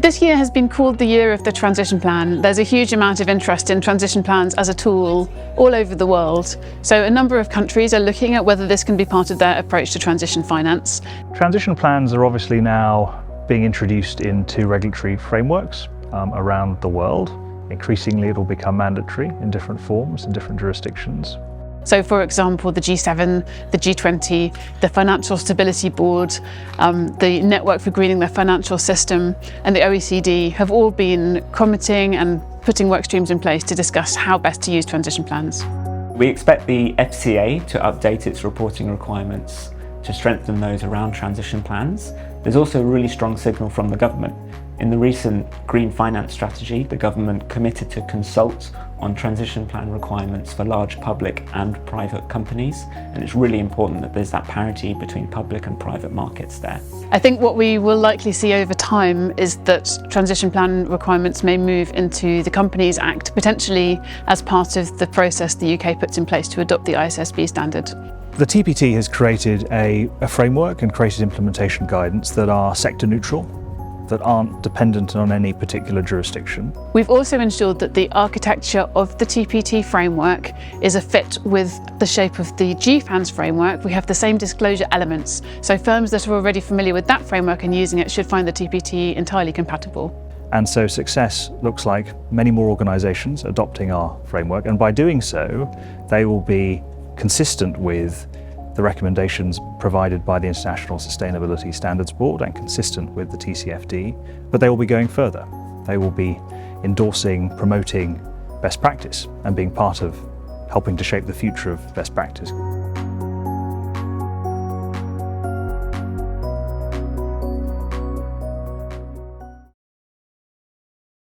This year has been called the year of the transition plan. There's a huge amount of interest in transition plans as a tool all over the world. So a number of countries are looking at whether this can be part of their approach to transition finance. Transition plans are obviously now being introduced into regulatory frameworks around the world. Increasingly, it will become mandatory in different forms in different jurisdictions. So, for example, the G7, the G20, the Financial Stability Board, the Network for Greening the Financial System, and the OECD have all been commenting and putting work streams in place to discuss how best to use transition plans. We expect the FCA to update its reporting requirements to strengthen those around transition plans. There's also a really strong signal from the government. In the recent Green Finance Strategy, the government committed to consult on transition plan requirements for large public and private companies, and it's really important that there's that parity between public and private markets there. I think what we will likely see over time is that transition plan requirements may move into the Companies Act, potentially as part of the process the UK puts in place to adopt the ISSB standard. The TPT has created a framework and created implementation guidance that are sector neutral, that aren't dependent on any particular jurisdiction. We've also ensured that the architecture of the TPT framework is a fit with the shape of the GFANS framework. We have the same disclosure elements, so firms that are already familiar with that framework and using it should find the TPT entirely compatible. And so success looks like many more organisations adopting our framework, and by doing so, they will be consistent with the recommendations provided by the International Sustainability Standards Board and consistent with the TCFD, but they will be going further. They will be endorsing, promoting best practice and being part of helping to shape the future of best practice.